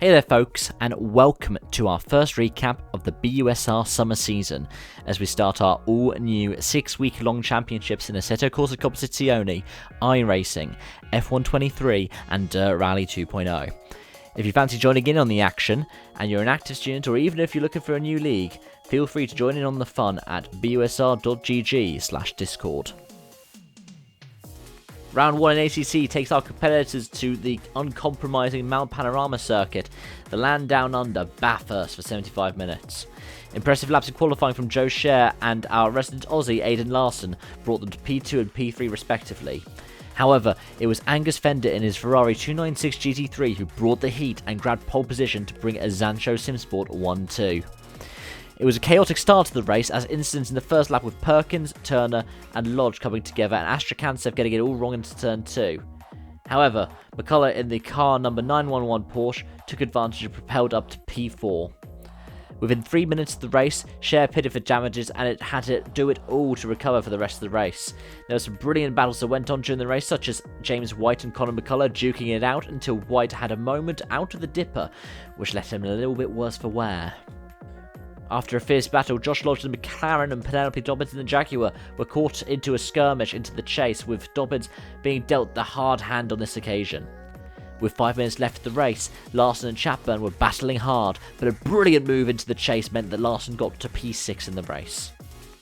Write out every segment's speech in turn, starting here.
Hey there folks, and welcome to our first recap of the BUSR summer season as we start our all new 6-week long championships in Assetto Corsa Competizione, iRacing, F123 and Dirt Rally 2.0. If you fancy joining in on the action, and you're an active student or even if you're looking for a new league, feel free to join in on the fun at busr.gg/discord. Round 1 in ACC takes our competitors to the uncompromising Mount Panorama circuit, the land down under, Bathurst, for 75 minutes. Impressive laps in qualifying from Joe Scher and our resident Aussie Aidan Larson brought them to P2 and P3 respectively. However, it was Angus Fender in his Ferrari 296 GT3 who brought the heat and grabbed pole position to bring a Zancho Simsport 1-2. It was a chaotic start to the race as incidents in the first lap with Perkins, Turner and Lodge coming together and Astrakhansev getting it all wrong into turn 2. However, McCullough in the car number 911 Porsche took advantage and propelled up to P4. Within 3 minutes of the race, Scher pitted for damages and it had to do it all to recover for the rest of the race. There were some brilliant battles that went on during the race, such as James White and Conor McCullough duking it out until White had a moment out of the dipper, which left him a little bit worse for wear. After a fierce battle, Josh Lodge and McLaren and Penelope Dobbins in the Jaguar were caught into a skirmish into the chase, with Dobbins being dealt the hard hand on this occasion. With 5 minutes left of the race, Larson and Chapman were battling hard, but a brilliant move into the chase meant that Larson got to P6 in the race.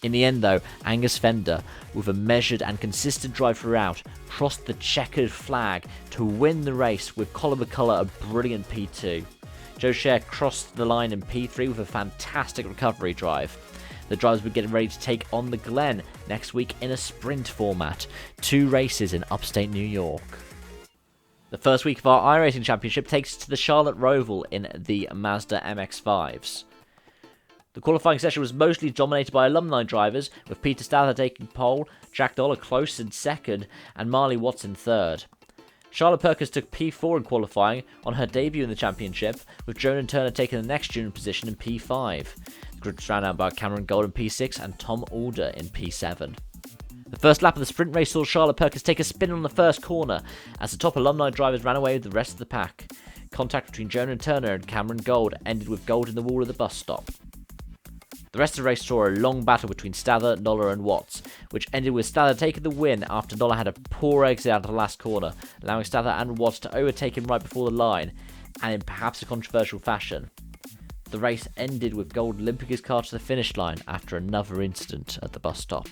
In the end though, Angus Fender, with a measured and consistent drive throughout, crossed the checkered flag to win the race, with Colin McCullough a brilliant P2. Joe Scher crossed the line in P3 with a fantastic recovery drive. The drivers were getting ready to take on the Glen next week in a sprint format, 2 races in upstate New York. The first week of our iRacing Championship takes us to the Charlotte Roval in the Mazda MX-5s. The qualifying session was mostly dominated by alumni drivers, with Peter Stather taking pole, Jack Dollar close in second, and Marley Watts in third. Charlotte Perkins took P4 in qualifying on her debut in the championship, with Jonan Turner taking the next junior position in P5. The group was rounded out by Cameron Gold in P6 and Tom Alder in P7. The first lap of the sprint race saw Charlotte Perkins take a spin on the first corner as the top alumni drivers ran away with the rest of the pack. Contact between Jonan Turner and Cameron Gold ended with Gold in the wall of the bus stop. The rest of the race saw a long battle between Stather, Noller and Watts, which ended with Stather taking the win after Noller had a poor exit out of the last corner, allowing Stather and Watts to overtake him right before the line, and in perhaps a controversial fashion. The race ended with Gold limping his car to the finish line after another incident at the bus stop.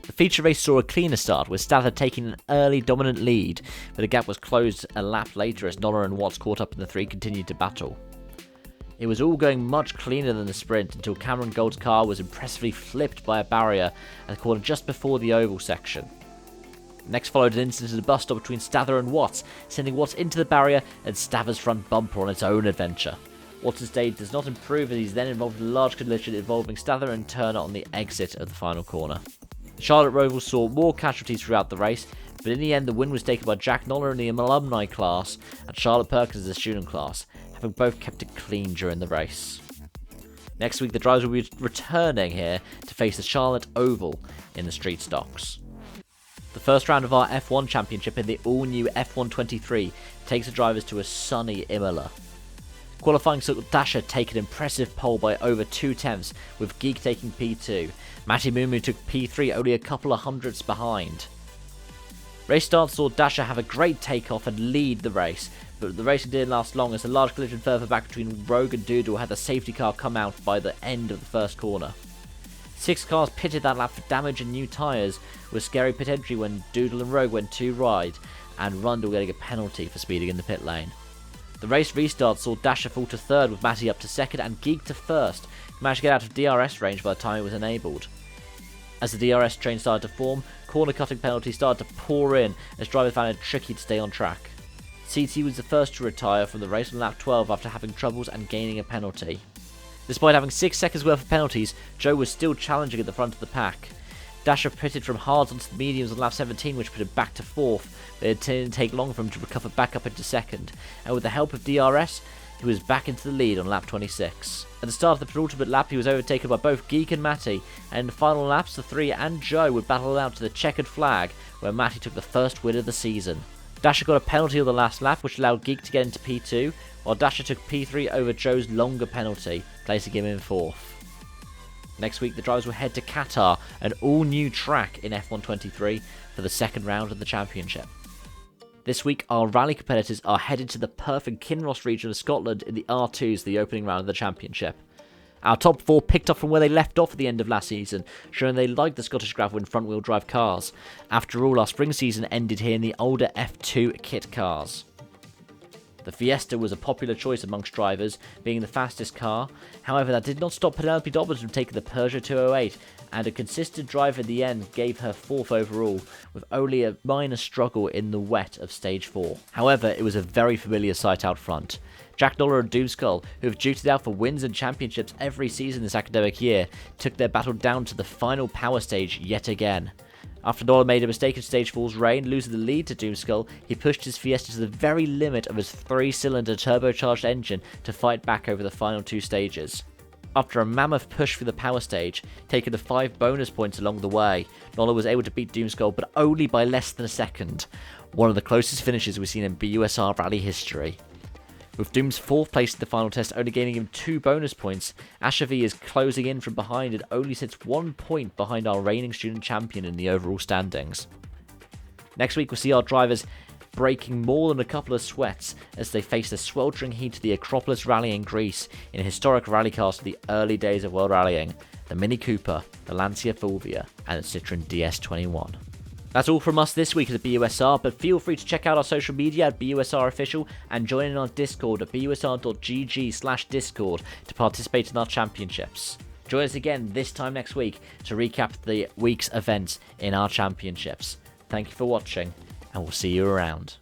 The feature race saw a cleaner start, with Stather taking an early dominant lead, but the gap was closed a lap later as Noller and Watts caught up and the three continued to battle. It was all going much cleaner than the sprint until Cameron Gold's car was impressively flipped by a barrier at the corner just before the oval section. Next followed an incident at the bus stop between Stather and Watts, sending Watts into the barrier and Stather's front bumper on its own adventure. Watts' day does not improve as he's then involved in a large collision involving Stather and Turner on the exit of the final corner. Charlotte Roval saw more casualties throughout the race, but in the end the win was taken by Jack Noller in the alumni class and Charlotte Perkins in the student class, having both kept it clean during the race. Next week the drivers will be returning here to face the Charlotte Oval in the street stocks. The first round of our F1 Championship in the all-new F123 takes the drivers to a sunny Imola. Qualifying saw Dasher take an impressive pole by over 2/10, with Geek taking P2. Matty Mumu took P3 only a couple of hundredths behind. Race start saw Dasher have a great takeoff and lead the race, but the racing didn't last long as a large collision further back between Rogue and Doodle had the safety car come out by the end of the first corner. 6 cars pitted that lap for damage and new tyres, with scary pit entry when Doodle and Rogue went too wide, and Rundle getting a penalty for speeding in the pit lane. The race restart saw Dasher fall to third with Matty up to second and Geek to first, who managed to get out of DRS range by the time it was enabled. As the DRS train started to form, corner cutting penalties started to pour in as drivers found it tricky to stay on track. CT was the first to retire from the race on lap 12 after having troubles and gaining a penalty. Despite having 6 seconds worth of penalties, Joe was still challenging at the front of the pack. Dasher pitted from hards onto the mediums on lap 17, which put him back to 4th, but it didn't take long for him to recover back up into 2nd, and with the help of DRS, he was back into the lead on lap 26. At the start of the penultimate lap, he was overtaken by both Geek and Matty, and in the final laps, the three and Joe would battle out to the checkered flag, where Matty took the first win of the season. Dasher got a penalty on the last lap, which allowed Geek to get into P2, while Dasher took P3 over Joe's longer penalty, placing him in 4th. Next week, the drivers will head to Qatar, an all-new track in F123, for the second round of the championship. This week, our rally competitors are headed to the Perth and Kinross region of Scotland in the R2s, the opening round of the championship. Our top 4 picked up from where they left off at the end of last season, showing they like the Scottish gravel and front-wheel drive cars. After all, our spring season ended here in the older F2 kit cars. The Fiesta was a popular choice amongst drivers, being the fastest car. However, that did not stop Penelope Dobbins from taking the Peugeot 208, and a consistent drive in the end gave her 4th overall, with only a minor struggle in the wet of stage 4. However, it was a very familiar sight out front. Jack Noller and Doomskull, who have duted out for wins and championships every season this academic year, took their battle down to the final power stage yet again. After Noller made a mistake in stage 4's rain, losing the lead to Doomskull, he pushed his Fiesta to the very limit of his 3-cylinder turbocharged engine to fight back over the final 2 stages. After a mammoth push through the power stage, taking the 5 bonus points along the way, Noller was able to beat Doomskull, but only by less than a second. One of the closest finishes we've seen in BUSR rally history. With Doom's 4th place in the final test only gaining him 2 bonus points, Asher V is closing in from behind and only sits 1 point behind our reigning student champion in the overall standings. Next week we'll see our drivers breaking more than a couple of sweats as they face the sweltering heat of the Acropolis Rally in Greece in historic rally cars of the early days of world rallying, the Mini Cooper, the Lancia Fulvia and the Citroen DS21. That's all from us this week at the BUSR, but feel free to check out our social media at BUSR Official and join in our Discord at busr.gg/discord to participate in our championships. Join us again this time next week to recap the week's events in our championships. Thank you for watching, and we'll see you around.